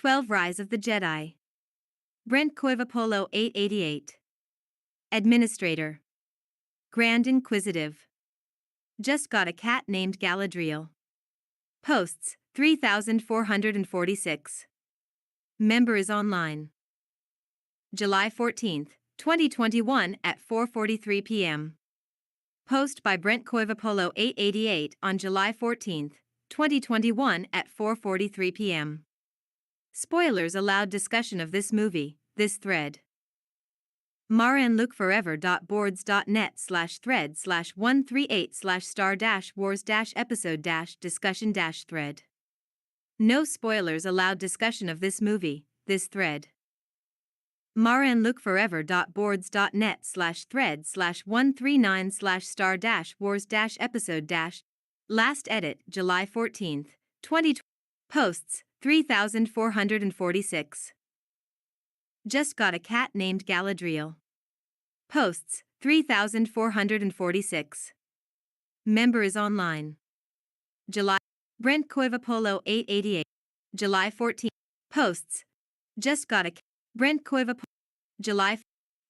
12 Rise of the Jedi. Brent Koivapolo 888. Administrator. Grand Inquisitive. Just got a cat named Galadriel. Posts 3,446. Member is online. July 14, 2021 at 4:43 p.m. Post by Brent Koivapolo 888 on July 14, 2021 at 4:43 p.m. Spoilers allowed discussion of this movie, this thread. maranlookforever.boards.net/thread/138/star-wars-episode-discussion-thread. No spoilers allowed discussion of this movie, this thread. maranlookforever.boards.net/thread/139/star-wars-episode- Last edit, July 14, 2020. Posts 3,446. Just got a cat named Galadriel. Posts 3,446. Member is online. July. Brent Koivapolo 888. July 14. Posts. Just got a Brent Koivapolo. July.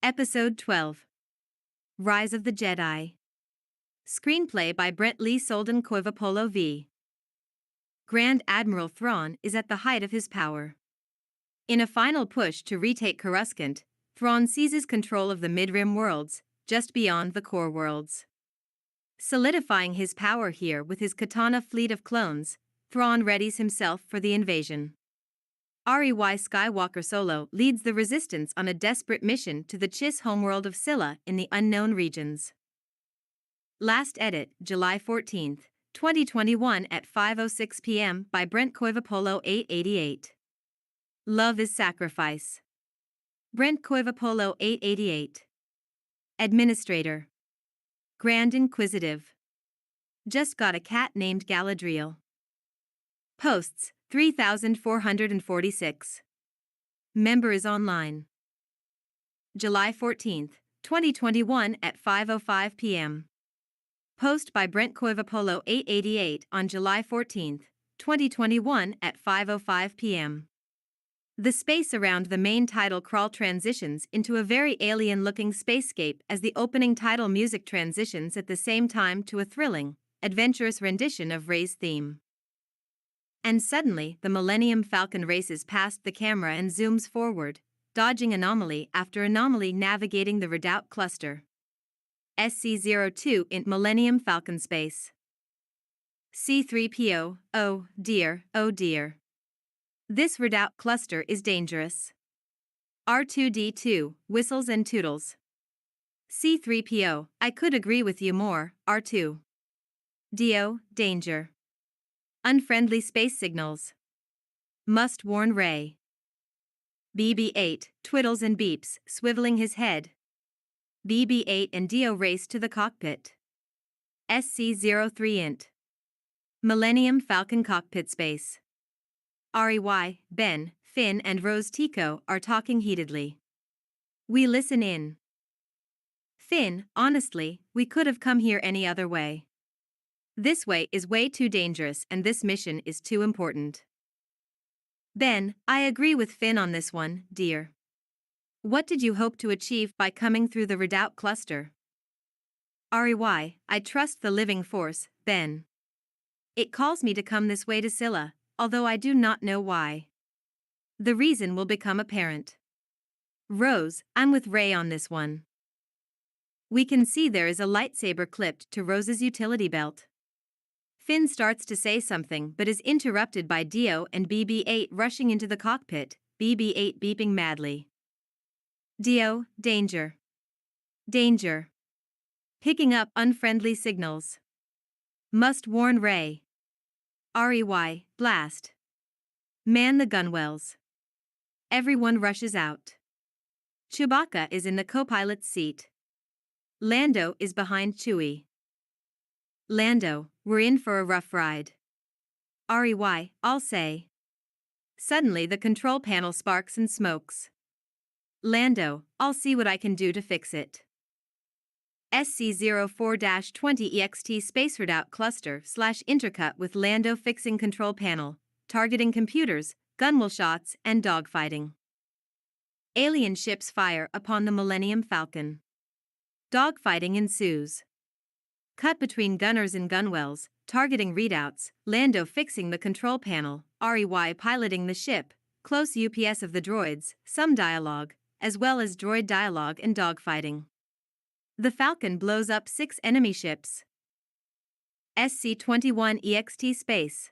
Episode 12. Rise of the Jedi. Screenplay by Brent Lee Solden Koivapolo v. Grand Admiral Thrawn is at the height of his power. In a final push to retake Coruscant, Thrawn seizes control of the Mid-Rim worlds, just beyond the core worlds. Solidifying his power here with his katana fleet of clones, Thrawn readies himself for the invasion. Rey Skywalker Solo leads the Resistance on a desperate mission to the Chiss homeworld of Scylla in the unknown regions. Last edit, July 14, 2021 at 5:06 p.m. by Brent Koivapolo 888. Love is sacrifice. Brent Koivapolo 888. Administrator. Grand Inquisitive. Just got a cat named Galadriel. Posts 3,446. Member is online. July 14, 2021 at 5:05 p.m. Post by Brent Koivapolo 888 on July 14, 2021 at 5:05 p.m. The space around the main title crawl transitions into a very alien-looking spacescape as the opening title music transitions at the same time to a thrilling, adventurous rendition of Rey's theme. And suddenly, the Millennium Falcon races past the camera and zooms forward, dodging anomaly after anomaly, navigating the Redoubt cluster. SC-02 in Millennium Falcon space. C-3PO, oh dear, oh dear. This Redoubt cluster is dangerous. R2-D2, whistles and toodles. C-3PO, I could agree with you more, R2. DO, danger. Unfriendly space signals. Must warn Rey. BB-8, twiddles and beeps, swiveling his head. BB-8 and DO race to the cockpit. SC-03 int. Millennium Falcon cockpit space. Rey, Ben, Finn and Rose Tico are talking heatedly. We listen in. Finn, honestly, we could have come here any other way. This way is way too dangerous and this mission is too important. Ben, I agree with Finn on this one, dear. What did you hope to achieve by coming through the Redoubt cluster? Rey, I trust the living force, Ben. It calls me to come this way to Scylla, although I do not know why. The reason will become apparent. Rose, I'm with Rey on this one. We can see there is a lightsaber clipped to Rose's utility belt. Finn starts to say something but is interrupted by Dio and BB-8 rushing into the cockpit, BB-8 beeping madly. Dio, danger. Danger. Picking up unfriendly signals. Must warn Rey. Rey, blast. Man the gunwales. Everyone rushes out. Chewbacca is in the co-pilot's seat. Lando is behind Chewie. Lando, we're in for a rough ride. Rey, I'll say. Suddenly the control panel sparks and smokes. Lando, I'll see what I can do to fix it. SC-04-20 EXT Space Redoubt Cluster / intercut with Lando fixing control panel, targeting computers, gunwale shots, and dogfighting. Alien ships fire upon the Millennium Falcon. Dogfighting ensues. Cut between gunners and gunwales, targeting readouts, Lando fixing the control panel, Rey piloting the ship, close UPS of the droids, some dialogue, as well as droid dialogue and dogfighting. The Falcon blows up 6 enemy ships. SC-21 EXT space.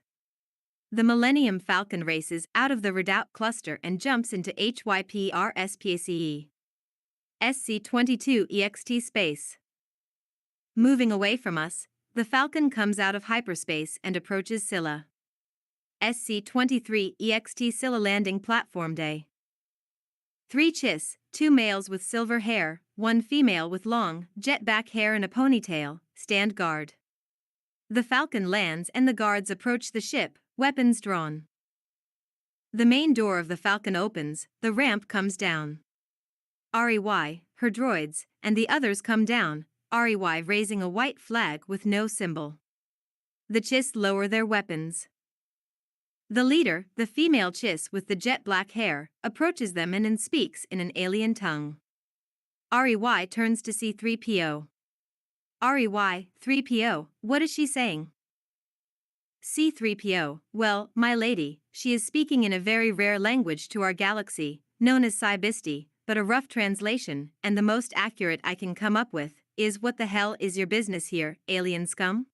The Millennium Falcon races out of the Redoubt cluster and jumps into HYPRSPACE. SC-22 EXT space. Moving away from us, the Falcon comes out of hyperspace and approaches Scylla. SC-23 EXT Scylla landing platform day. 3 Chiss, 2 males with silver hair, 1 female with long, jet-back hair and a ponytail, stand guard. The Falcon lands and the guards approach the ship, weapons drawn. The main door of the Falcon opens, the ramp comes down. Rey, her droids, and the others come down, Rey raising a white flag with no symbol. The Chiss lower their weapons. The leader, the female Chiss with the jet-black hair, approaches them and speaks in an alien tongue. Rey turns to C-3PO. Rey, 3PO, what is she saying? C-3PO, well, my lady, she is speaking in a very rare language to our galaxy, known as Cybisti, but a rough translation, and the most accurate I can come up with, is what the hell is your business here, alien scum?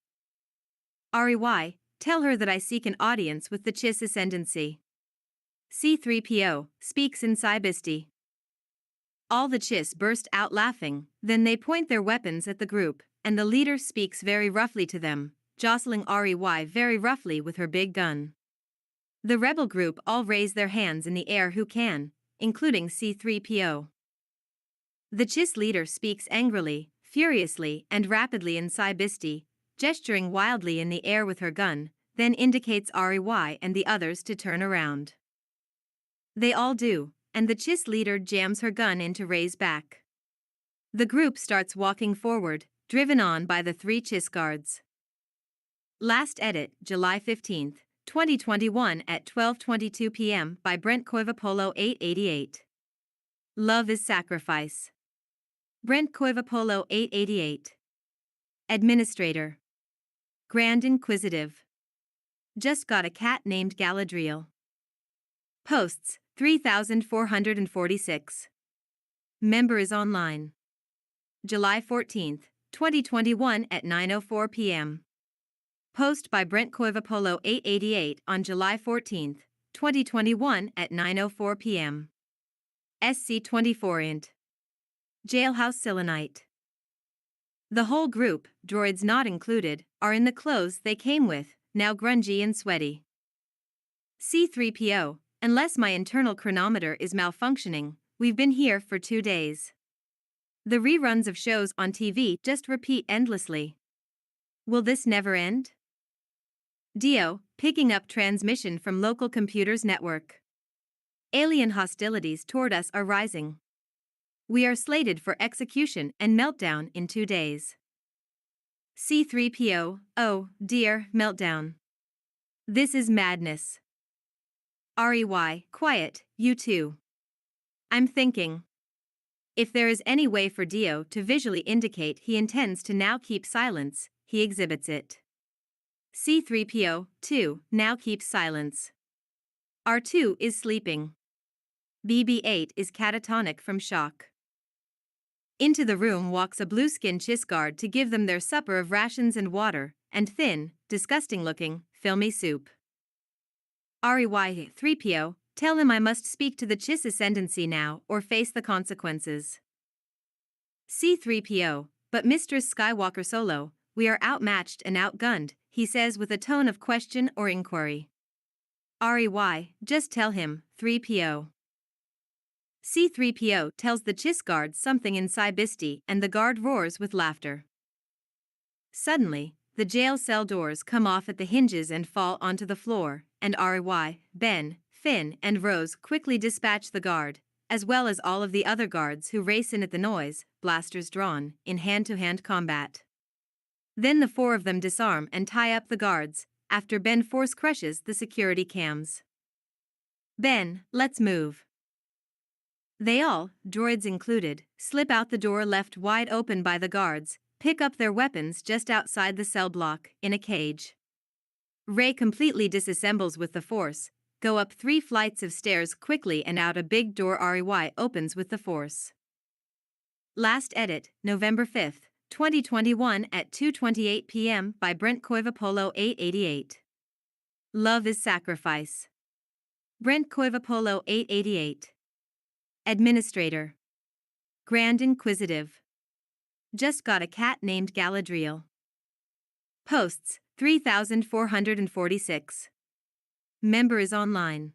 Rey, tell her that I seek an audience with the Chiss Ascendancy. C-3PO, speaks in Cybisti. All the Chiss burst out laughing, then they point their weapons at the group, and the leader speaks very roughly to them, jostling Rey very roughly with her big gun. The rebel group all raise their hands in the air who can, including C-3PO. The Chiss leader speaks angrily, furiously and rapidly in Cybisti, gesturing wildly in the air with her gun, then indicates Rey and the others to turn around. They all do, and the Chiss leader jams her gun into Rey's back. The group starts walking forward, driven on by the 3 Chiss guards. Last edit, July 15, 2021 at 12:22 p.m. by Brent Coivapolo 888. Love is sacrifice. Brent Coivapolo 888. Administrator. Grand Inquisitive. Just got a cat named Galadriel. Posts, 3,446. Member is online. July 14, 2021 at 9:04 p.m. Post by Brent Coivapolo 888 on July 14, 2021 at 9:04 p.m. SC-24 int. Jailhouse Selenite. The whole group, droids not included, are in the clothes they came with, now grungy and sweaty. C-3PO, unless my internal chronometer is malfunctioning, we've been here for 2 days. The reruns of shows on TV just repeat endlessly. Will this never end? Dio, picking up transmission from local computers network. Alien hostilities toward us are rising. We are slated for execution and meltdown in 2 days. C-3PO, oh, dear, meltdown. This is madness. Rey, quiet, you too. I'm thinking. If there is any way for Dio to visually indicate he intends to now keep silence, he exhibits it. C-3PO, 2, now keeps silence. R2 is sleeping. BB-8 is catatonic from shock. Into the room walks a blue-skinned Chiss guard to give them their supper of rations and water, and thin, disgusting-looking, filmy soup. Rey, 3PO, tell him I must speak to the Chiss Ascendancy now or face the consequences. C-3PO, but Mistress Skywalker Solo, we are outmatched and outgunned, he says with a tone of question or inquiry. Rey, just tell him, 3PO. C-3PO tells the Chiss guard something in Cybisti and the guard roars with laughter. Suddenly, the jail cell doors come off at the hinges and fall onto the floor, and Rey, Ben, Finn and Rose quickly dispatch the guard, as well as all of the other guards who race in at the noise, blasters drawn, in hand-to-hand combat. Then the 4 of them disarm and tie up the guards, after Ben force crushes the security cams. Ben, let's move. They all, droids included, slip out the door left wide open by the guards, pick up their weapons just outside the cell block, in a cage. Rey completely disassembles with the Force, go up 3 flights of stairs quickly and out a big door. Rey opens with the Force. Last edit, November 5, 2021 at 2:28 p.m. by Brent Koivapolo 888. Love is sacrifice. Brent Koivapolo 888. Administrator. Grand Inquisitive. Just got a cat named Galadriel. Posts, 3,446. Member is online.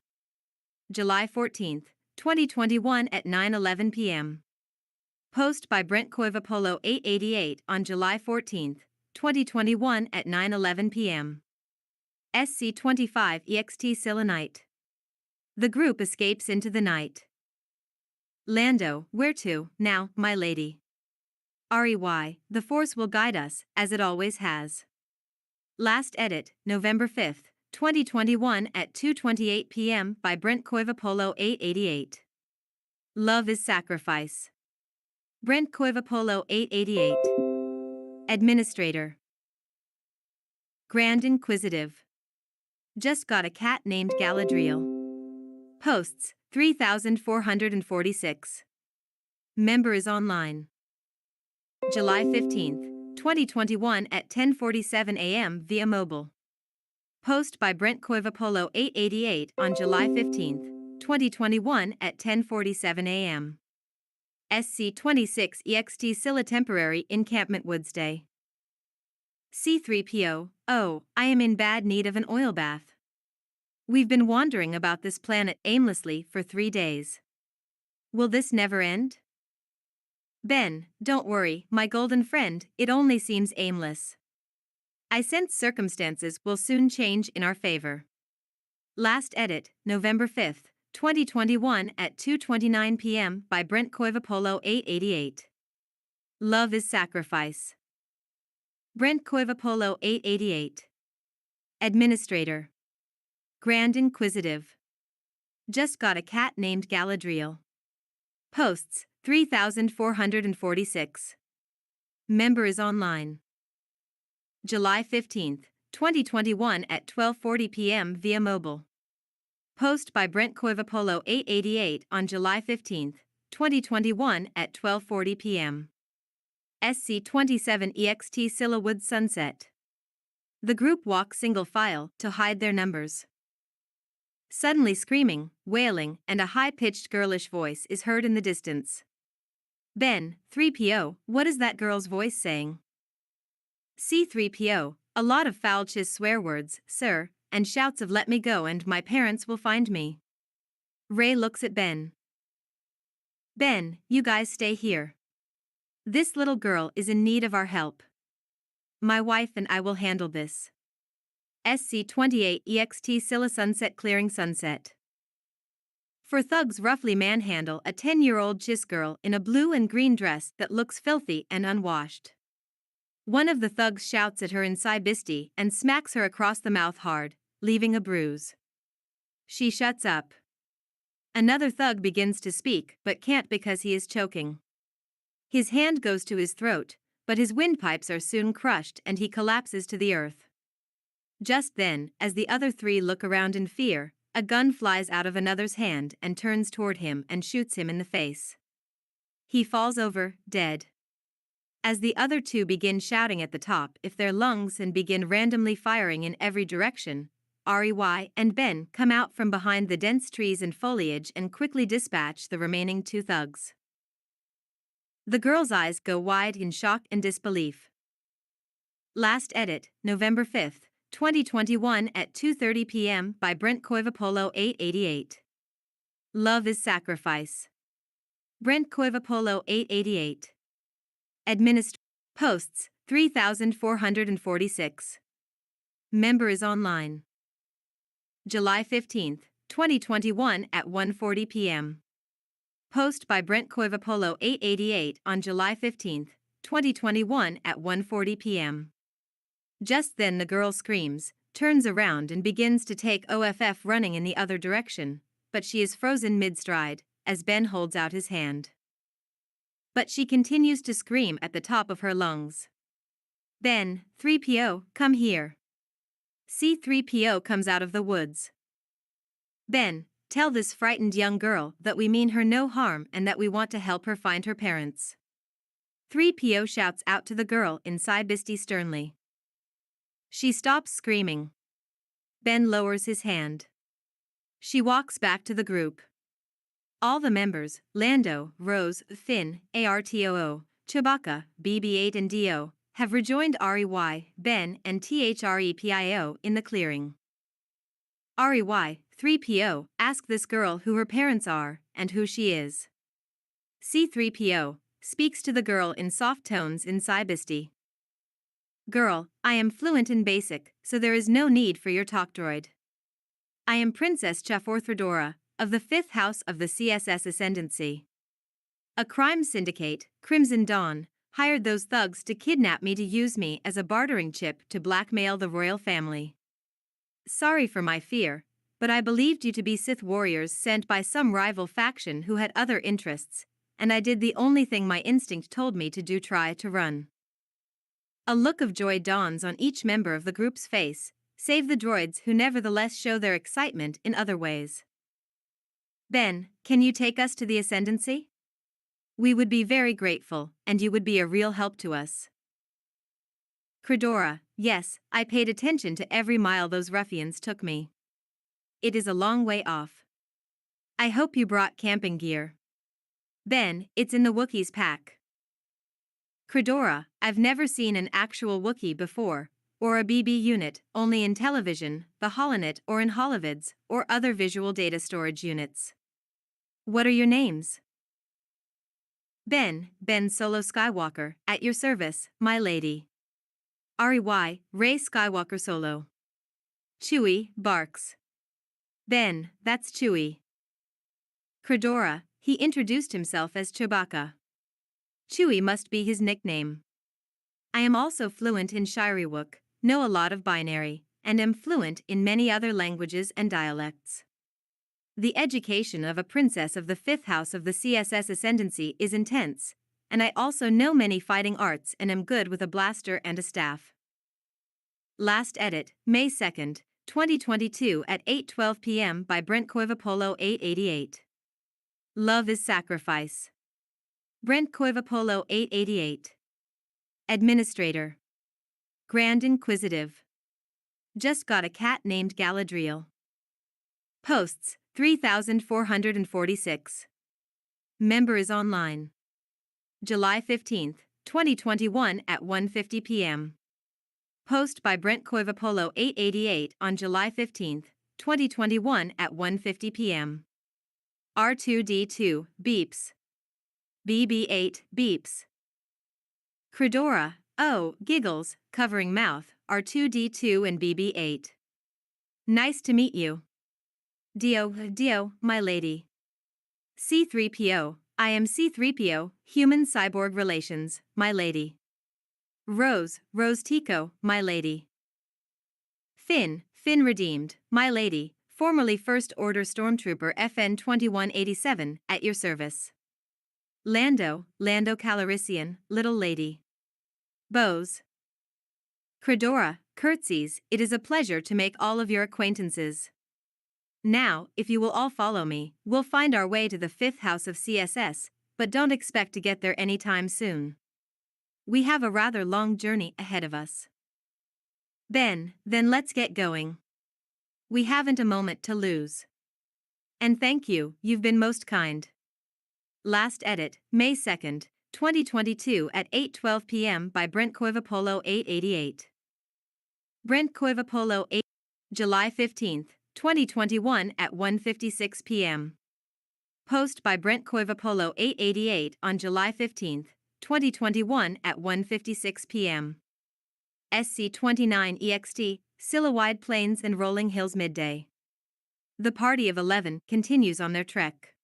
July 14, 2021 at 9:11 p.m. Post by Brent Koivapolo 888 on July 14, 2021 at 9:11 p.m. SC-25 EXT Selenite. The group escapes into the night. Lando, where to, now, my lady? Rey, the Force will guide us, as it always has. Last edit, November 5, 2021 at 2:28 p.m. by Brent Koivapolo 888. Love is sacrifice. Brent Koivapolo 888. Administrator. Grand Inquisitive. Just got a cat named Galadriel. Posts, 3,446. Member is online. July 15, 2021 at 10:47 a.m. via mobile. Post by Brent Koivapolo 888 on July 15, 2021 at 10:47 a.m. SC-26 EXT Scylla Temporary Encampment Woodstay. C-3PO, oh, I am in bad need of an oil bath. We've been wandering about this planet aimlessly for 3 days. Will this never end? Ben, don't worry, my golden friend, it only seems aimless. I sense circumstances will soon change in our favor. Last edit, November 5, 2021 at 2:29 p.m. by Brent Koivapolo 888. Love is sacrifice. Brent Koivapolo 888. Administrator. Grand Inquisitive. Just got a cat named Galadriel. Posts, 3,446. Member is online. July 15, 2021 at 12:40 p.m. via mobile. Post by Brent Koivapolo 888 on July 15, 2021 at 12:40 p.m. SC-27 EXT Scylla Sunset. The group walk single file to hide their numbers. Suddenly screaming, wailing, and a high-pitched girlish voice is heard in the distance. Ben, 3PO, what is that girl's voice saying? C-3PO, a lot of foul chiss swear words, sir, and shouts of let me go and my parents will find me. Rey looks at Ben. Ben, you guys stay here. This little girl is in need of our help. My wife and I will handle this. SC-28 EXT Scylla Sunset Clearing Sunset. For thugs roughly manhandle a 10-year-old chiss girl in a blue and green dress that looks filthy and unwashed. One of the thugs shouts at her in Sai-Bisti and smacks her across the mouth hard, leaving a bruise. She shuts up. Another thug begins to speak but can't because he is choking. His hand goes to his throat, but his windpipes are soon crushed and he collapses to the earth. Just then, as the other 3 look around in fear, a gun flies out of another's hand and turns toward him and shoots him in the face. He falls over, dead. As the other 2 begin shouting at the top of their lungs and begin randomly firing in every direction, Rey and Ben come out from behind the dense trees and foliage and quickly dispatch the remaining 2 thugs. The girl's eyes go wide in shock and disbelief. Last edit, November 5, 2021 at 2:30 p.m. by Brent Koivapolo 888. Love is sacrifice. Brent Koivapolo 888. Posts, 3,446. Member is online. July 15, 2021 at 1:40 p.m. Post by Brent Koivapolo 888 on July 15, 2021 at 1:40 p.m. Just then the girl screams, turns around and begins to take off running in the other direction. but she is frozen mid-stride, as Ben holds out his hand. But she continues to scream at the top of her lungs. Ben, 3PO, come here. C-3PO comes out of the woods. Ben, tell this frightened young girl that we mean her no harm and that we want to help her find her parents. 3PO shouts out to the girl in Cybisti sternly. She stops screaming. Ben lowers his hand. She walks back to the group. All the members, Lando, Rose, Finn, ARTOO, Chewbacca, BB-8 and D-O, have rejoined Rey, Ben and THREPIO in the clearing. Rey, 3PO, ask this girl who her parents are and who she is. C-3PO speaks to the girl in soft tones in Cybisti. Girl, I am fluent in Basic, so there is no need for your talk droid. I am Princess Chaforthradora, of the 5th House of the CSS Ascendancy. A crime syndicate, Crimson Dawn, hired those thugs to kidnap me to use me as a bartering chip to blackmail the royal family. Sorry for my fear, but I believed you to be Sith warriors sent by some rival faction who had other interests, and I did the only thing my instinct told me to do: try to run. A look of joy dawns on each member of the group's face, save the droids who nevertheless show their excitement in other ways. Ben, can you take us to the Ascendancy? We would be very grateful, and you would be a real help to us. Credora, yes, I paid attention to every mile those ruffians took me. It is a long way off. I hope you brought camping gear. Ben, it's in the Wookiee's pack. Credora, I've never seen an actual Wookiee before, or a BB unit, only in television, the Holonet or in Holovids, or other visual data storage units. What are your names? Ben Solo Skywalker, at your service, my lady. Rey Skywalker Solo. Chewie, barks. Ben, that's Chewie. Credora, he introduced himself as Chewbacca. Chewie must be his nickname. I am also fluent in Shiriwook, know a lot of binary, and am fluent in many other languages and dialects. The education of a princess of the 5th House of the CSS Ascendancy is intense, and I also know many fighting arts and am good with a blaster and a staff. Last edit, May 2nd, 2022 at 8:12 p.m. by Brent Coivapolo 888. Love is sacrifice. Brent Coivapolo 888. Administrator. Grand Inquisitive. Just got a cat named Galadriel. Posts, 3,446. Member is online. July 15, 2021 at 1:50 p.m. Post by Brent Coivapolo 888 on July 15, 2021 at 1:50 p.m. R2D2, beeps. BB8, beeps. Credora, oh, giggles, covering mouth, R2D2 and BB8. Nice to meet you. Dio, my lady. C-3PO, I am C-3PO, human-cyborg relations, my lady. Rose Tico, my lady. Finn redeemed, my lady, formerly First Order Stormtrooper FN 2187, at your service. Lando Calrissian, little lady. Bose. Credora, curtsies, it is a pleasure to make all of your acquaintances. Now, if you will all follow me, we'll find our way to the 5th House of CSS, but don't expect to get there anytime soon. We have a rather long journey ahead of us. Ben, then let's get going. We haven't a moment to lose. And thank you, you've been most kind. Last edit, May 2nd, 2022 at 8:12 p.m. by Brent Coivapolo 888. Brent Coivapolo 8, July 15th, 2021 at 1:56 p.m. Post by Brent Coivapolo 888 on July 15th, 2021 at 1:56 p.m. SC-29 EXT, Scylla Wide Plains and Rolling Hills midday. The party of 11 continues on their trek.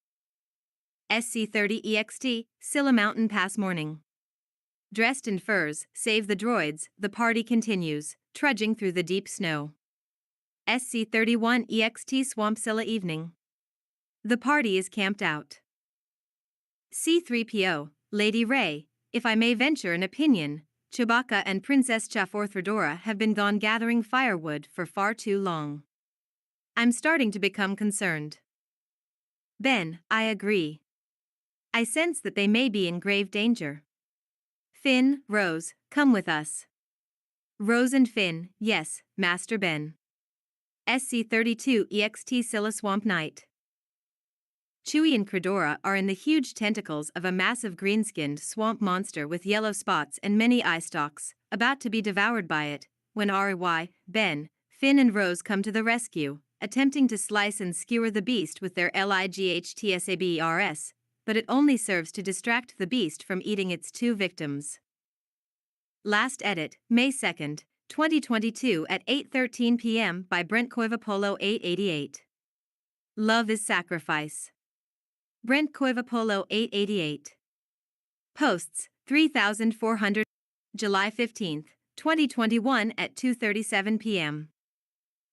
SC-30 EXT, Scylla Mountain Pass morning. Dressed in furs, save the droids, the party continues, trudging through the deep snow. SC-31 EXT Swamp Scylla evening. The party is camped out. C-3PO, Lady Rey, if I may venture an opinion, Chewbacca and Princess Chaforthradora have been gone gathering firewood for far too long. I'm starting to become concerned. Ben, I agree. I sense that they may be in grave danger. Finn, Rose, come with us. Rose and Finn, yes, Master Ben. SC-32 EXT Scylla Swamp Knight. Chewie and Credora are in the huge tentacles of a massive green-skinned swamp monster with yellow spots and many eye stalks, about to be devoured by it, when Rey, Ben, Finn and Rose come to the rescue, attempting to slice and skewer the beast with their LIGHTSABERS, but it only serves to distract the beast from eating its two victims. Last edit, May 2nd, 2022 at 8:13 p.m. by Brent Coivapolo 888. Love is sacrifice. Brent Coivapolo 888. Posts, 3,400. July 15th, 2021 at 2:37 p.m.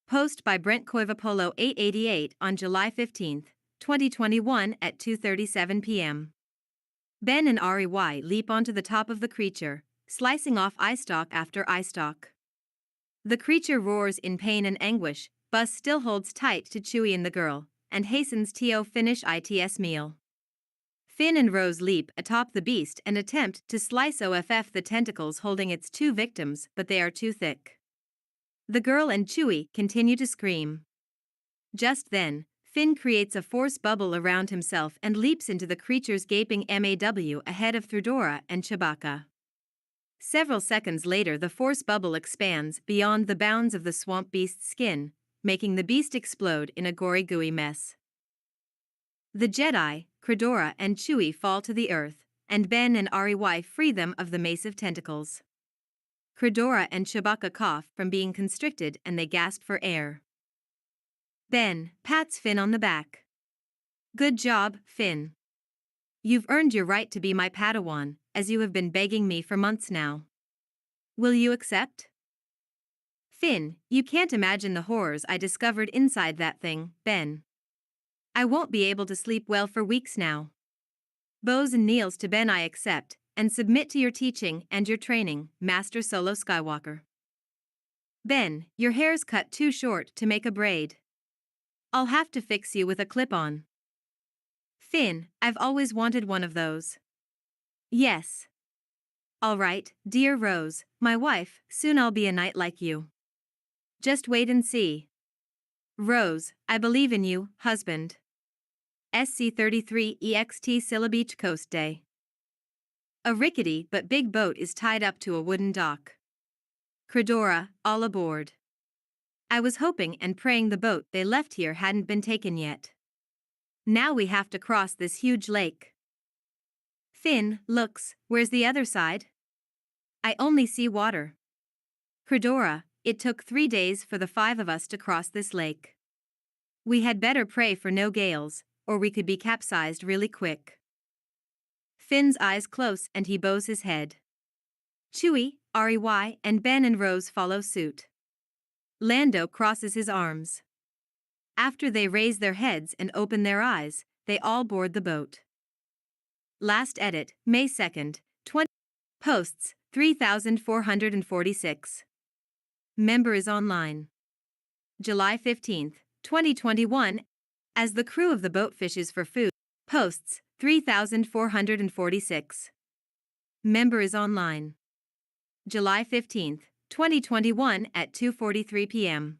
Post by Brent Coivapolo 888 on July 15th, 2021 at 2:37 p.m. Ben and Rey leap onto the top of the creature, slicing off eye stalk after eye stalk. The creature roars in pain and anguish. Buzz still holds tight to Chewie and the girl, and hastens to finish its meal. Finn and Rose leap atop the beast and attempt to slice off the tentacles holding its two victims, but they are too thick. The girl and Chewie continue to scream. Just then, Finn creates a force bubble around himself and leaps into the creature's gaping MAW ahead of Thradora and Chewbacca. Several seconds later, the force bubble expands beyond the bounds of the swamp beast's skin, making the beast explode in a gory gooey mess. The Jedi, Credora and Chewie fall to the earth, and Ben and Rey free them of the massive tentacles. Credora and Chewbacca cough from being constricted and they gasp for air. Ben pats Finn on the back. Good job, Finn. You've earned your right to be my Padawan, as you have been begging me for months now. Will you accept? Finn, you can't imagine the horrors I discovered inside that thing, Ben. I won't be able to sleep well for weeks now. Bows and kneels to Ben. I accept, and submit to your teaching and your training, Master Solo Skywalker. Ben, your hair's cut too short to make a braid. I'll have to fix you with a clip-on. Finn, I've always wanted one of those. Yes. All right, dear Rose, my wife, soon I'll be a knight like you. Just wait and see. Rose, I believe in you, husband. SC-33 EXT Scylla Beach Coast Day. A rickety but big boat is tied up to a wooden dock. Credora, all aboard. I was hoping and praying the boat they left here hadn't been taken yet. Now we have to cross this huge lake. Finn, looks, where's the other side? I only see water. Credora, it took 3 days for the 5 of us to cross this lake. We had better pray for no gales, or we could be capsized really quick. Finn's eyes close and he bows his head. Chewie, Rey and Ben and Rose follow suit. Lando crosses his arms. After they raise their heads and open their eyes, they all board the boat. Last edit, May 2nd, 20. Posts, 3,446. Member is online. July 15th, 2021. As the crew of the boat fishes for food. Posts, 3,446. Member is online. July 15th, 2021 at 2:43 p.m.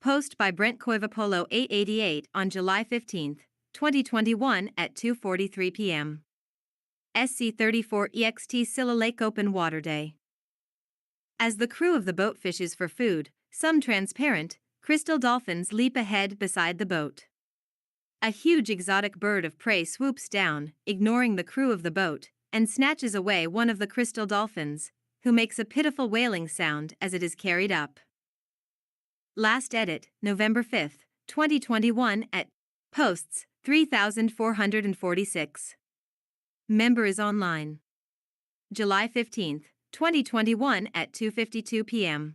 Post by Brent Coivapolo 888 on July 15th, 2021 at 2:43 p.m. SC-34 EXT Scylla Lake Open Water Day. As the crew of the boat fishes for food, some transparent, crystal dolphins leap ahead beside the boat. A huge exotic bird of prey swoops down, ignoring the crew of the boat, and snatches away one of the crystal dolphins, who makes a pitiful wailing sound as it is carried up. Last edit, November 5th, 2021 at Posts, 3,446. Member is online. July 15th, 2021 at 2:52 p.m.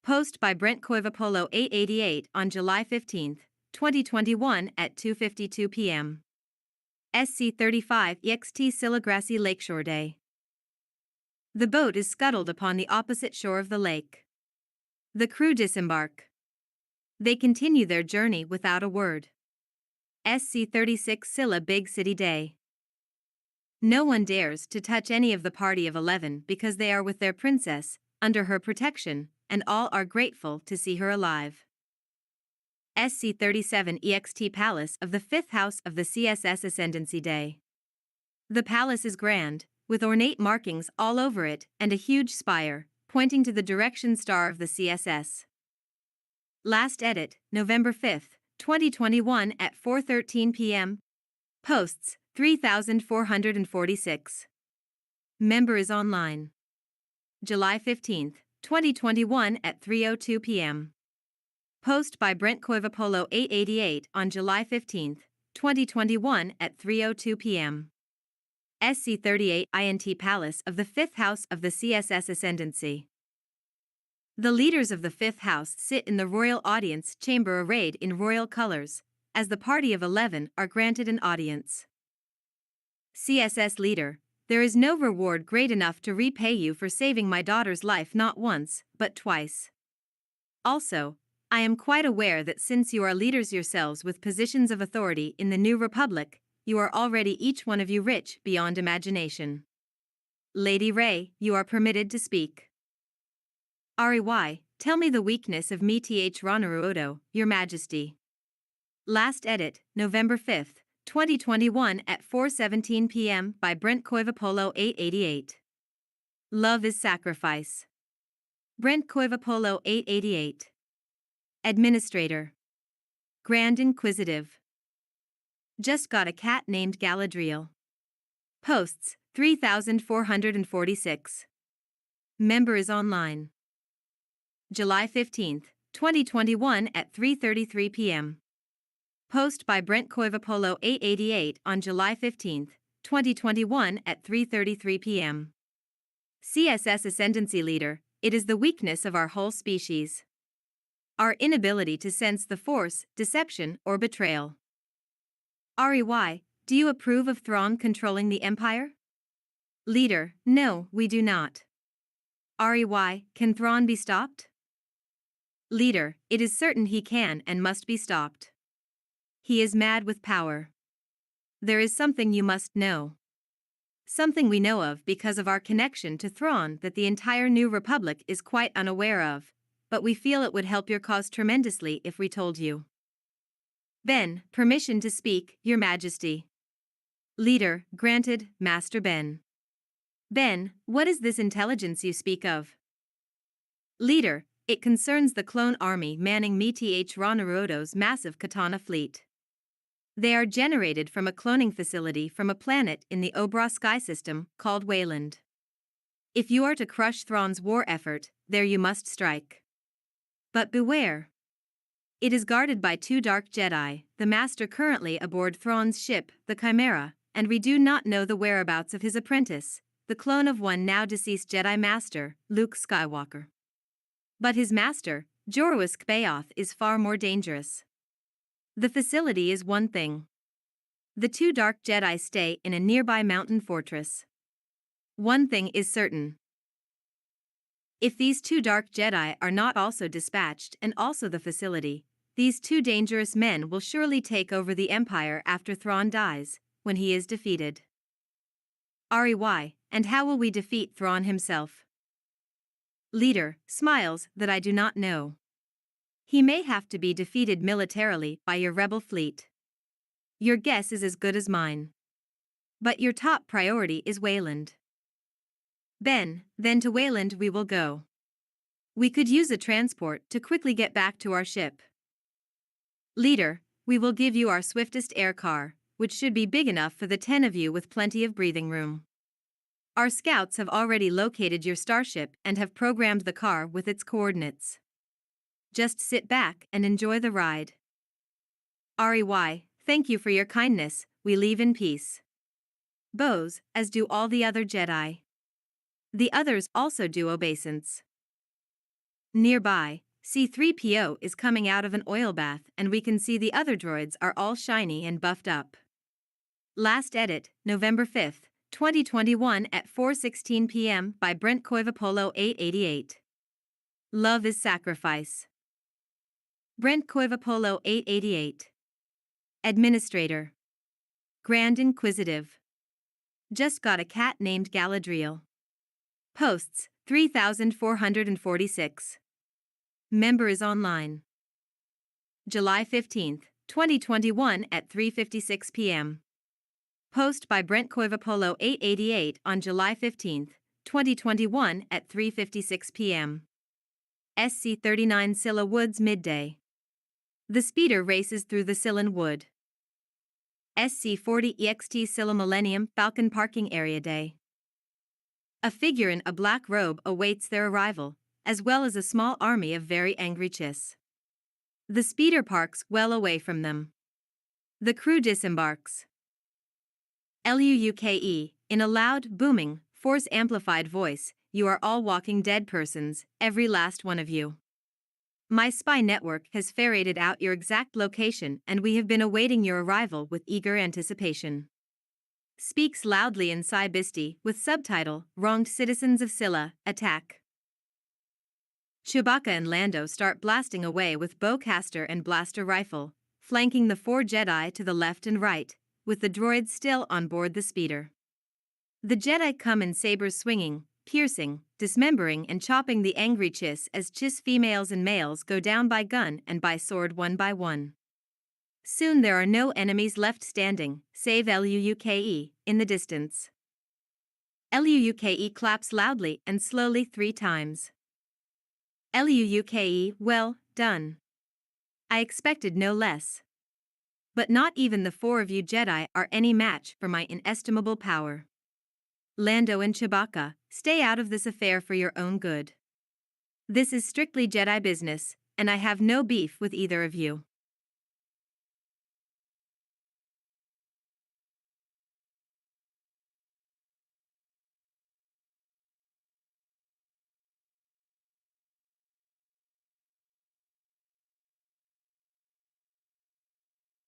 Post by Brent Coivapolo 888 on July 15th, 2021 at 2:52 p.m. SC-35 EXT Sillagrassy Lakeshore Day. The boat is scuttled upon the opposite shore of the lake. The crew disembark. They continue their journey without a word. SC-36 Scylla Big City Day. No one dares to touch any of the party of 11 because they are with their princess, under her protection, and all are grateful to see her alive. SC-37 EXT Palace of the 5th House of the CSS Ascendancy Day. The palace is grand, with ornate markings all over it and a huge spire, pointing to the direction star of the CSS. Last edit, November 5, 2021 at 4:13 p.m. Posts, 3,446. Member is online. July 15, 2021 at 3:02 p.m. Post by Brent Koivapolo 888 on July 15, 2021 at 3:02 p.m. SC-38 INT Palace of the 5th House of the CSS Ascendancy. The leaders of the 5th House sit in the royal audience chamber arrayed in royal colors, as the party of 11 are granted an audience. CSS Leader, there is no reward great enough to repay you for saving my daughter's life not once, but twice. Also, I am quite aware that since you are leaders yourselves with positions of authority in the New Republic, you are already each one of you rich beyond imagination. Lady Rey, you are permitted to speak. Rey, tell me the weakness of me th Ronaruodo, Your Majesty. Last edit, November 5, 2021 at 4:17 p.m. by Brent Koivapolo 888. Love is sacrifice. Brent Koivapolo 888. Administrator. Grand Inquisitive. Just got a cat named Galadriel. Posts, 3,446. Member is online. July 15, 2021 at 3:33 p.m. Post by Brent Koivapolo 888 on July 15, 2021 at 3:33 p.m. CSS Ascendancy Leader, it is the weakness of our whole species. Our inability to sense the force, deception, or betrayal. Rey, do you approve of Thrawn controlling the Empire? Leader, no, we do not. Rey, can Thrawn be stopped? Leader, it is certain he can and must be stopped. He is mad with power. There is something you must know. Something we know of because of our connection to Thrawn that the entire New Republic is quite unaware of, but we feel it would help your cause tremendously if we told you. Ben, permission to speak, Your Majesty. Leader, granted, Master Ben. Ben, what is this intelligence you speak of? Leader, it concerns the clone army manning me th Ronaruodo's massive katana fleet. They are generated from a cloning facility from a planet in the Obra sky system called Wayland. If you are to crush Thrawn's war effort, there you must strike. But beware. It is guarded by 2 dark Jedi, the Master currently aboard Thrawn's ship, the Chimera, and we do not know the whereabouts of his apprentice, the clone of one now deceased Jedi Master, Luke Skywalker. But his master, Jorowisk Bayoth, is far more dangerous. The facility is one thing. The 2 dark Jedi stay in a nearby mountain fortress. One thing is certain. If these 2 dark Jedi are not also dispatched and also the facility, these 2 dangerous men will surely take over the Empire after Thrawn dies, when he is defeated. Rey, and how will we defeat Thrawn himself? Leader, smiles that I do not know. He may have to be defeated militarily by your rebel fleet. Your guess is as good as mine. But your top priority is Wayland. Ben, then to Wayland we will go. We could use a transport to quickly get back to our ship. Leader, we will give you our swiftest air car, which should be big enough for the 10 of you with plenty of breathing room. Our scouts have already located your starship and have programmed the car with its coordinates. Just sit back and enjoy the ride. Rey, thank you for your kindness, we leave in peace. Bows, as do all the other Jedi. The others also do obeisance. Nearby, C-3PO is coming out of an oil bath and we can see the other droids are all shiny and buffed up. Last edit, November 5th, 2021 at 4:16 p.m. by Brent Koivapolo 888. Love is sacrifice. Brent Koivapolo 888. Administrator. Grand Inquisitive. Just got a cat named Galadriel. Posts, 3,446. Member is online. July 15th, 2021 at 3:56 p.m. Post by Brent Koivapolo 888 on July 15th, 2021 at 3:56 p.m. SC-39 Scylla Woods midday. The speeder races through the Scylan Wood. SC-40 EXT Scylla Millennium Falcon parking area day. A figure in a black robe awaits their arrival, as well as a small army of very angry Chiss. The speeder parks well away from them. The crew disembarks. LUUKE, in a loud, booming, force-amplified voice, you are all walking dead persons, every last one of you. My spy network has ferreted out your exact location and we have been awaiting your arrival with eager anticipation. Speaks loudly in Sci-Bisti with subtitle, Wronged Citizens of Scylla, Attack. Chewbacca and Lando start blasting away with bowcaster and blaster rifle, flanking the 4 Jedi to the left and right, with the droids still on board the speeder. The Jedi come in sabers swinging, piercing, dismembering and chopping the angry Chiss as Chiss females and males go down by gun and by sword one by one. Soon there are no enemies left standing, save LUUKE, in the distance. LUUKE claps loudly and slowly 3 times. LUUKE, well done. I expected no less. But not even the 4 of you Jedi are any match for my inestimable power. Lando and Chewbacca, stay out of this affair for your own good. This is strictly Jedi business, and I have no beef with either of you.